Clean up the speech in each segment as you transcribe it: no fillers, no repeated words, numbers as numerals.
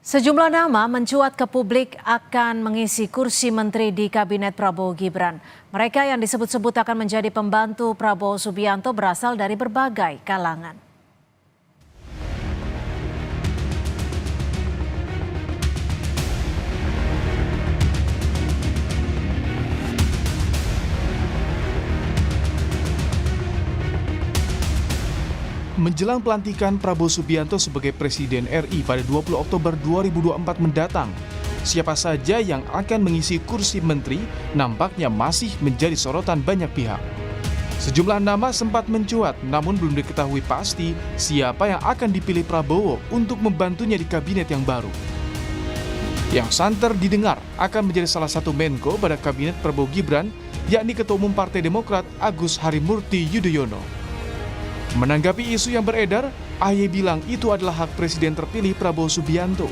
Sejumlah nama mencuat ke publik akan mengisi kursi menteri di Kabinet Prabowo Gibran. Mereka yang disebut-sebut akan menjadi pembantu Prabowo Subianto berasal dari berbagai kalangan. Menjelang pelantikan Prabowo Subianto sebagai Presiden RI pada 20 Oktober 2024 mendatang, siapa saja yang akan mengisi kursi menteri nampaknya masih menjadi sorotan banyak pihak. Sejumlah nama sempat mencuat, namun belum diketahui pasti siapa yang akan dipilih Prabowo untuk membantunya di kabinet yang baru. Yang santer didengar akan menjadi salah satu Menko pada kabinet Prabowo Gibran, yakni Ketua Umum Partai Demokrat Agus Harimurti Yudhoyono. Menanggapi isu yang beredar, AHY bilang itu adalah hak Presiden terpilih Prabowo Subianto.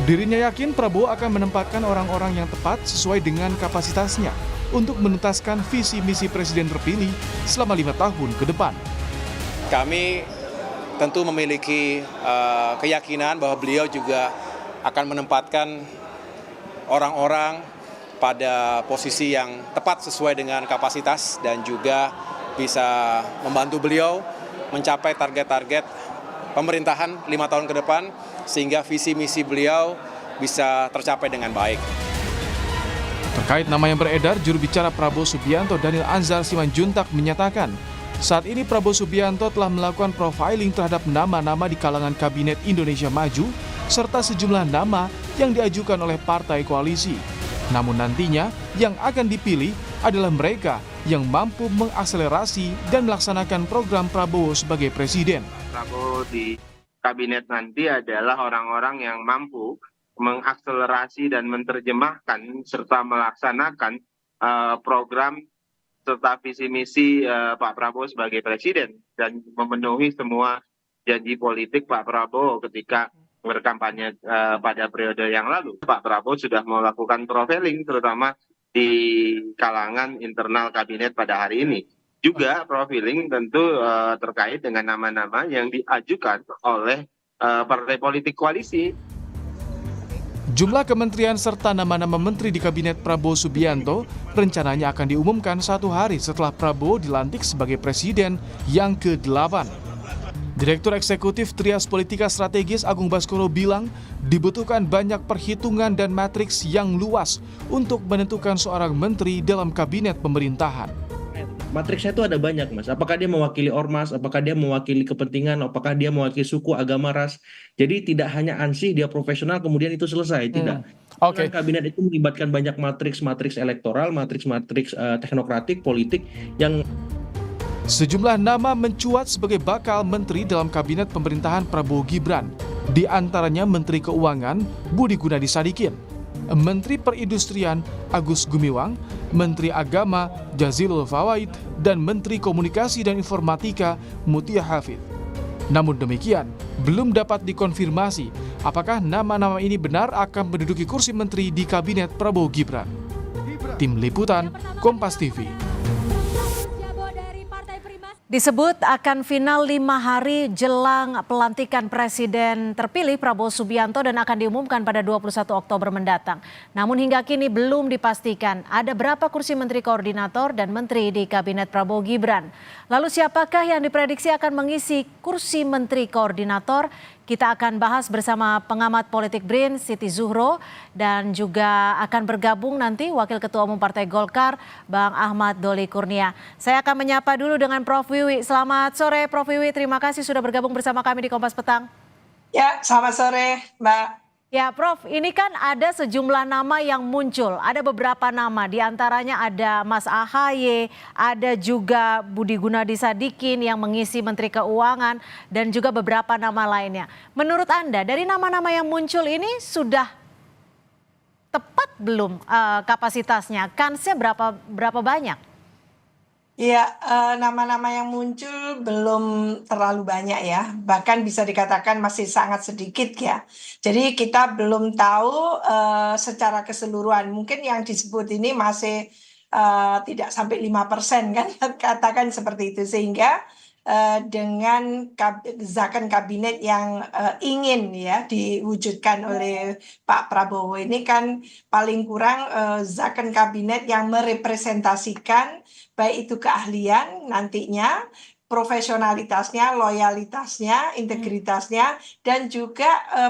Dirinya yakin Prabowo akan menempatkan orang-orang yang tepat sesuai dengan kapasitasnya untuk menuntaskan visi misi Presiden terpilih selama 5 tahun ke depan. Kami tentu memiliki keyakinan bahwa beliau juga akan menempatkan orang-orang pada posisi yang tepat sesuai dengan kapasitas dan juga bisa membantu beliau mencapai target-target pemerintahan 5 tahun ke depan sehingga visi misi beliau bisa tercapai dengan baik. Terkait nama yang beredar, juru bicara Prabowo Subianto Daniel Anzar Simanjuntak menyatakan, saat ini Prabowo Subianto telah melakukan profiling terhadap nama-nama di kalangan Kabinet Indonesia Maju serta sejumlah nama yang diajukan oleh partai koalisi. Namun nantinya yang akan dipilih adalah mereka yang mampu mengakselerasi dan melaksanakan program Prabowo sebagai presiden. Prabowo di kabinet nanti adalah orang-orang yang mampu mengakselerasi dan menerjemahkan serta melaksanakan program serta visi misi Pak Prabowo sebagai presiden dan memenuhi semua janji politik Pak Prabowo ketika berkampanye pada periode yang lalu. Pak Prabowo sudah melakukan profiling terutama di kalangan internal kabinet pada hari ini. Juga profiling tentu terkait dengan nama-nama yang diajukan oleh partai politik koalisi. Jumlah kementerian serta nama-nama menteri di Kabinet Prabowo Subianto rencananya akan diumumkan 1 hari setelah Prabowo dilantik sebagai presiden yang ke-8. Direktur Eksekutif Trias Politika Strategis Agung Baskoro bilang dibutuhkan banyak perhitungan dan matriks yang luas untuk menentukan seorang menteri dalam kabinet pemerintahan. Matriksnya itu ada banyak, Mas. Apakah dia mewakili ormas, apakah dia mewakili kepentingan, apakah dia mewakili suku, agama, ras. Jadi tidak hanya ansih dia profesional kemudian itu selesai, tidak. Oke. Kabinet itu melibatkan banyak matriks elektoral, matriks teknokratik, politik yang Sejumlah nama mencuat sebagai bakal menteri dalam kabinet pemerintahan Prabowo Gibran. Di antaranya Menteri Keuangan Budi Gunadi Sadikin, Menteri Perindustrian Agus Gumiwang, Menteri Agama Jazilul Fawait, dan Menteri Komunikasi dan Informatika Mutia Hafid. Namun demikian, belum dapat dikonfirmasi apakah nama-nama ini benar akan menduduki kursi menteri di kabinet Prabowo Gibran. Tim Liputan, Kompas TV. Disebut akan final 5 hari jelang pelantikan Presiden terpilih Prabowo Subianto dan akan diumumkan pada 21 Oktober mendatang. Namun hingga kini belum dipastikan ada berapa kursi Menteri Koordinator dan Menteri di Kabinet Prabowo Gibran. Lalu siapakah yang diprediksi akan mengisi kursi Menteri Koordinator? Kita akan bahas bersama pengamat politik BRIN Siti Zuhro dan juga akan bergabung nanti Wakil Ketua Umum Partai Golkar Bang Ahmad Doli Kurnia. Saya akan menyapa dulu dengan Prof. Wiwi. Selamat sore Prof. Wiwi, terima kasih sudah bergabung bersama kami di Kompas Petang. Ya, selamat sore Mbak. Ya Prof, ini kan ada sejumlah nama yang muncul, ada beberapa nama, diantaranya ada Mas AHY, ada juga Budi Gunadi Sadikin yang mengisi Menteri Keuangan, dan juga beberapa nama lainnya. Menurut Anda, dari nama-nama yang muncul ini sudah tepat belum kapasitasnya? Kansnya berapa banyak? Ya, nama-nama yang muncul belum terlalu banyak ya, bahkan bisa dikatakan masih sangat sedikit ya. Jadi kita belum tahu secara keseluruhan, mungkin yang disebut ini masih tidak sampai 5% kan, katakan seperti itu. Sehingga dengan zakon kabinet yang ingin ya diwujudkan oleh Pak Prabowo ini kan paling kurang zakon kabinet yang merepresentasikan baik itu keahlian nantinya, profesionalitasnya, loyalitasnya, integritasnya, dan juga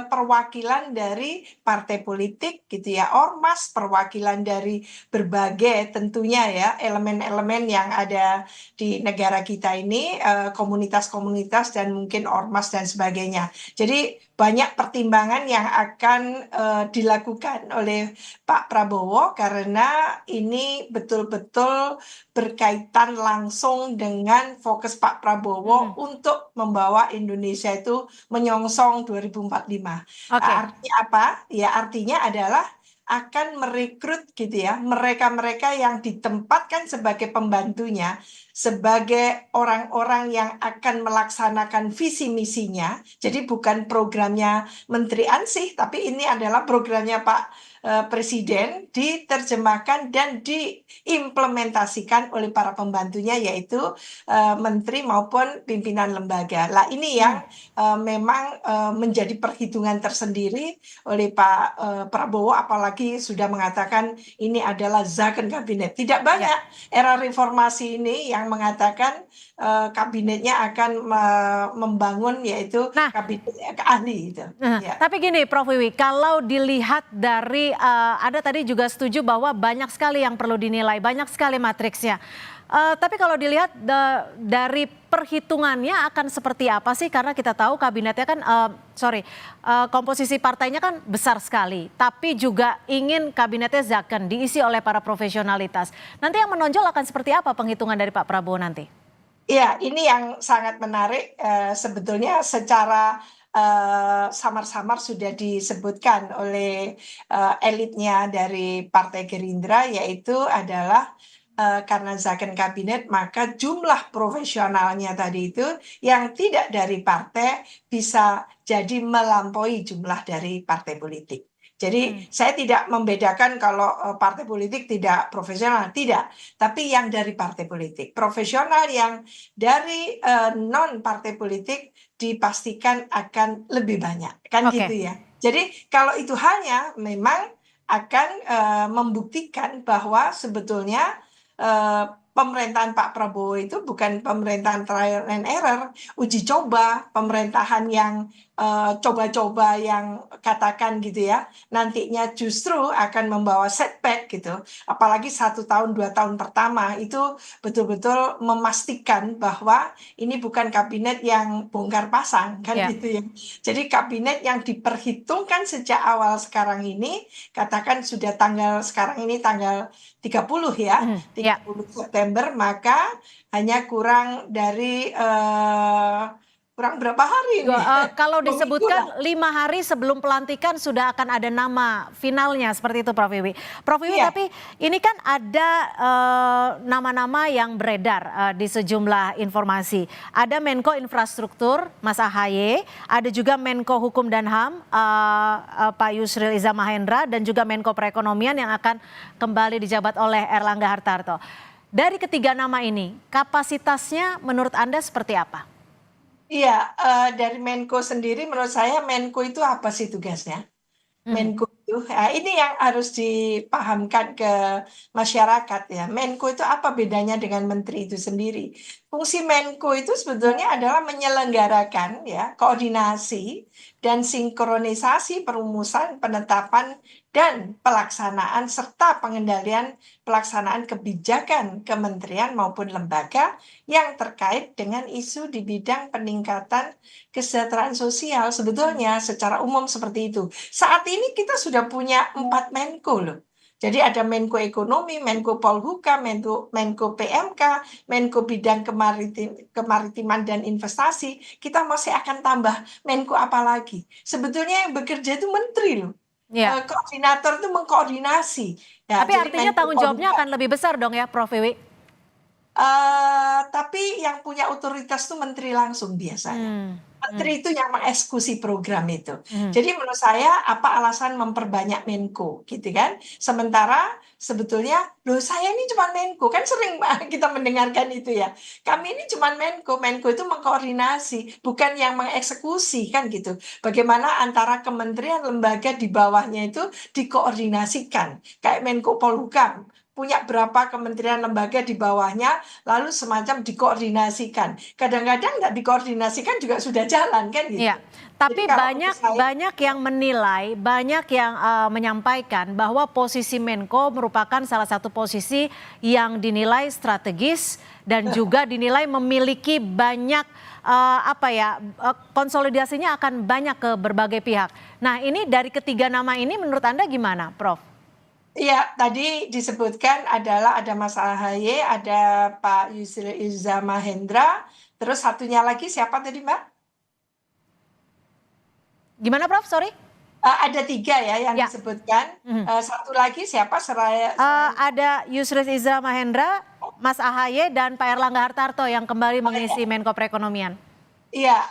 perwakilan dari partai politik gitu ya, ormas, perwakilan dari berbagai tentunya ya elemen-elemen yang ada di negara kita ini, komunitas-komunitas dan mungkin ormas dan sebagainya. Jadi banyak pertimbangan yang akan dilakukan oleh Pak Prabowo karena ini betul-betul berkaitan langsung dengan fokus Pak Prabowo untuk membawa Indonesia itu menyongsong 2045. Oke. Artinya apa? Ya artinya adalah akan merekrut gitu ya mereka-mereka yang ditempatkan sebagai pembantunya, sebagai orang-orang yang akan melaksanakan visi misinya. Jadi bukan programnya Menteri Ansih, tapi ini adalah programnya Pak Presiden diterjemahkan dan diimplementasikan oleh para pembantunya yaitu menteri maupun pimpinan lembaga. Lah ini yang memang menjadi perhitungan tersendiri oleh Pak Prabowo, apalagi sudah mengatakan ini adalah zakon kabinet. Tidak banyak era reformasi ini yang mengatakan kabinetnya akan membangun yaitu kabinet ahli itu. Ya. Tapi gini Prof Wiwi, kalau dilihat dari ada tadi juga setuju bahwa banyak sekali yang perlu dinilai, banyak sekali matriksnya. Tapi kalau dilihat dari perhitungannya akan seperti apa sih? Karena kita tahu kabinetnya kan, komposisi partainya kan besar sekali. Tapi juga ingin kabinetnya zakon, diisi oleh para profesionalitas. Nanti yang menonjol akan seperti apa penghitungan dari Pak Prabowo nanti? Ya, ini yang sangat menarik sebetulnya secara samar-samar sudah disebutkan oleh elitnya dari Partai Gerindra, yaitu adalah karena zakon kabinet maka jumlah profesionalnya tadi itu yang tidak dari partai bisa jadi melampaui jumlah dari partai politik. Jadi saya tidak membedakan kalau partai politik tidak profesional, tidak. Tapi yang dari partai politik. Profesional yang dari non-partai politik dipastikan akan lebih banyak. Kan gitu ya. Jadi kalau itu hanya memang akan membuktikan bahwa sebetulnya pemerintahan Pak Prabowo itu bukan pemerintahan trial and error, uji coba, pemerintahan yang coba-coba yang katakan gitu ya, nantinya justru akan membawa setback gitu. Apalagi 1 tahun 2 tahun pertama itu betul-betul memastikan bahwa ini bukan kabinet yang bongkar pasang kan gitu ya. Jadi kabinet yang diperhitungkan sejak awal sekarang ini, katakan sudah sekarang ini tanggal 30 ya, 30 September, maka hanya kurang dari kurang berapa hari ini? Kalau disebutkan 5 hari sebelum pelantikan sudah akan ada nama finalnya seperti itu Prof Wiwi. Prof Wiwi, tapi ini kan ada nama-nama yang beredar di sejumlah informasi. Ada Menko Infrastruktur Mas Ahaye, ada juga Menko Hukum dan HAM Pak Yusril Iza Mahendra, dan juga Menko Perekonomian yang akan kembali dijabat oleh Erlangga Hartarto. Dari ketiga nama ini, kapasitasnya menurut Anda seperti apa? Iya, dari Menko sendiri menurut saya Menko itu apa sih tugasnya? Menko itu, ini yang harus dipahamkan ke masyarakat ya. Menko itu apa bedanya dengan menteri itu sendiri? Fungsi Menko itu sebetulnya adalah menyelenggarakan ya koordinasi dan sinkronisasi perumusan, penetapan dan pelaksanaan serta pengendalian pelaksanaan kebijakan kementerian maupun lembaga yang terkait dengan isu di bidang peningkatan kesejahteraan sosial. Sebetulnya secara umum seperti itu. Saat ini kita sudah punya 4 Menko loh. Jadi ada Menko Ekonomi, Menko Polhukam, Menko PMK, Menko Bidang Kemaritiman dan Investasi. Kita masih akan tambah Menko apa lagi? Sebetulnya yang bekerja itu menteri loh. Koordinator itu mengkoordinasi. Ya, tapi artinya tanggung jawabnya akan lebih besar dong ya Prof Wiwi? Tapi yang punya otoritas itu menteri langsung biasanya. Menteri itu yang mengeksekusi program itu. Jadi menurut saya apa alasan memperbanyak Menko gitu kan? Sementara sebetulnya loh saya ini cuma Menko kan sering kita mendengarkan itu ya. Kami ini cuma Menko, Menko itu mengkoordinasi bukan yang mengeksekusi kan gitu. Bagaimana antara kementerian lembaga di bawahnya itu dikoordinasikan kayak Menko Polhukam punya berapa kementerian lembaga di bawahnya lalu semacam dikoordinasikan. Kadang-kadang nggak dikoordinasikan juga sudah jalan kan gitu. Iya, Jadi tapi kalau menurut saya, banyak yang menilai, banyak yang menyampaikan bahwa posisi Menko merupakan salah satu posisi yang dinilai strategis dan juga dinilai memiliki banyak konsolidasinya akan banyak ke berbagai pihak. Nah, ini dari ketiga nama ini menurut Anda gimana, Prof? iya tadi disebutkan adalah ada Mas AHY, ada Pak Yusril Iza Mahendra, terus satunya lagi siapa tadi Mbak? Gimana, Prof? Sorry. Ada 3 ya yang Ya. disebutkan. Satu lagi siapa Ada Yusril Iza Mahendra, Mas AHY, dan Pak Erlangga Hartarto yang kembali mengisi Menko Perekonomian. Iya,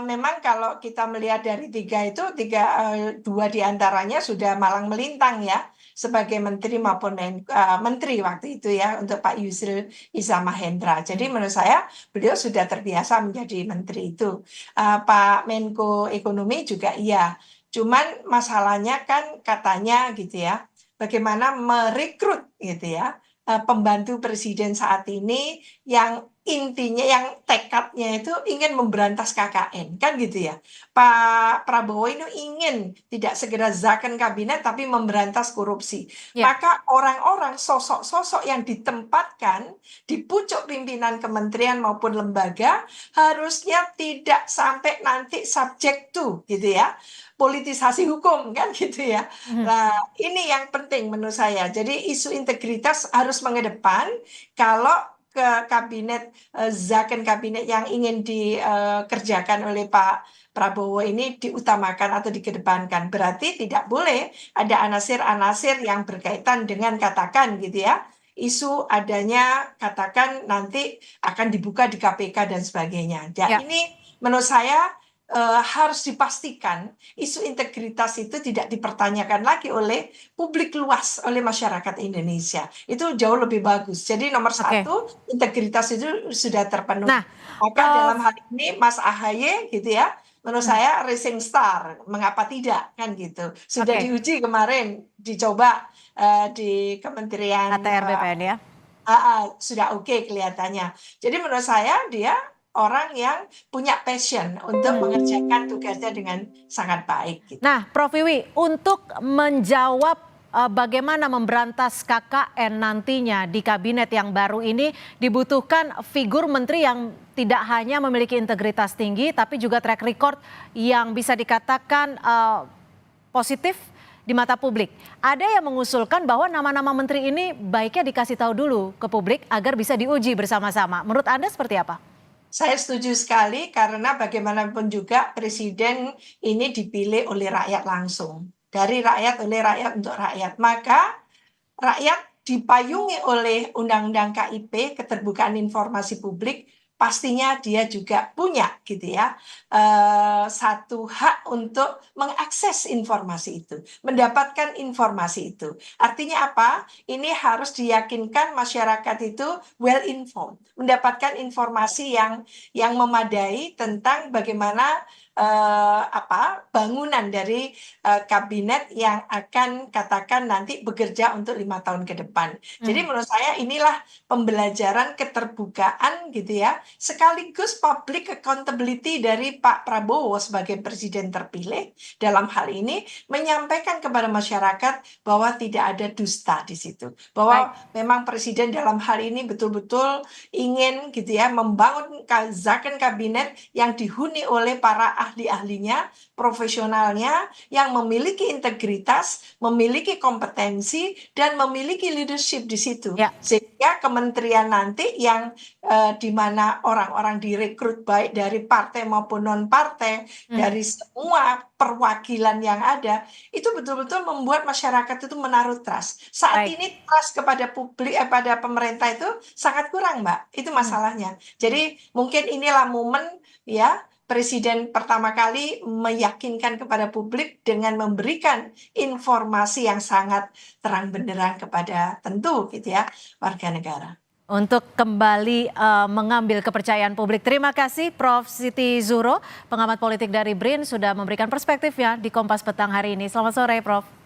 memang kalau kita melihat dari 3 itu, 2 diantaranya sudah malang melintang ya, sebagai menteri maupun menteri waktu itu ya, untuk Pak Yusril Iza Mahendra. Jadi menurut saya beliau sudah terbiasa menjadi menteri itu. Pak Menko Ekonomi juga iya. Cuman masalahnya kan katanya gitu ya, bagaimana merekrut gitu ya, pembantu presiden saat ini yang intinya yang tekadnya itu ingin memberantas KKN kan gitu ya. Pak Prabowo ini ingin tidak segera zakon kabinet tapi memberantas korupsi. Ya. Maka orang-orang sosok-sosok yang ditempatkan di pucuk pimpinan kementerian maupun lembaga harusnya tidak sampai nanti subject to gitu ya. Politisasi hukum kan gitu ya. Nah, ini yang penting menurut saya. Jadi isu integritas harus mengedepan kalau ke kabinet zakon kabinet yang ingin dikerjakan oleh Pak Prabowo ini diutamakan atau dikedepankan. Berarti tidak boleh ada anasir-anasir yang berkaitan dengan katakan gitu ya. Isu adanya katakan nanti akan dibuka di KPK dan sebagainya. Ya, Ya. ini menurut saya harus dipastikan isu integritas itu tidak dipertanyakan lagi oleh publik luas, oleh masyarakat Indonesia. Itu jauh lebih bagus. Jadi nomor satu, integritas itu sudah terpenuhi. Nah, Maka dalam hal ini Mas AHY gitu ya, menurut saya rising star. Mengapa tidak kan gitu. Sudah diuji kemarin, dicoba di Kementerian ATR BPN ya. sudah oke kelihatannya. Jadi menurut saya dia orang yang punya passion untuk mengerjakan tugasnya dengan sangat baik. Gitu. Nah, Prof Wiwi, untuk menjawab bagaimana memberantas KKN nantinya di kabinet yang baru ini dibutuhkan figur menteri yang tidak hanya memiliki integritas tinggi, tapi juga track record yang bisa dikatakan positif di mata publik. Ada yang mengusulkan bahwa nama-nama menteri ini baiknya dikasih tahu dulu ke publik agar bisa diuji bersama-sama. Menurut Anda seperti apa? Saya setuju sekali karena bagaimanapun juga presiden ini dipilih oleh rakyat langsung. Dari rakyat, oleh rakyat, untuk rakyat. Maka rakyat dipayungi oleh Undang-Undang KIP, Keterbukaan Informasi Publik, pastinya dia juga punya gitu ya satu hak untuk mengakses informasi itu, mendapatkan informasi itu. Artinya apa? Ini harus diyakinkan masyarakat itu well informed, mendapatkan informasi yang memadai tentang bagaimana bangunan dari kabinet yang akan katakan nanti bekerja untuk 5 tahun ke depan. Jadi menurut saya inilah pembelajaran keterbukaan gitu ya, sekaligus public accountability dari Pak Prabowo sebagai presiden terpilih dalam hal ini menyampaikan kepada masyarakat bahwa tidak ada dusta di situ, bahwa memang presiden dalam hal ini betul-betul ingin gitu ya membangun zakon kabinet yang dihuni oleh para ahli-ahlinya, profesionalnya yang memiliki integritas, memiliki kompetensi dan memiliki leadership di situ. Ya. Sehingga kementerian nanti yang di mana orang-orang direkrut baik dari partai maupun non-partai, dari semua perwakilan yang ada, itu betul-betul membuat masyarakat itu menaruh trust. Saat ini trust kepada publik, pada pemerintah itu sangat kurang, Mbak. Itu masalahnya. Jadi mungkin inilah momen ya Presiden pertama kali meyakinkan kepada publik dengan memberikan informasi yang sangat terang benderang kepada tentu gitu ya warga negara. Untuk kembali mengambil kepercayaan publik. Terima kasih Prof. Siti Zuhro, pengamat politik dari BRIN, sudah memberikan perspektifnya di Kompas Petang hari ini. Selamat sore, Prof.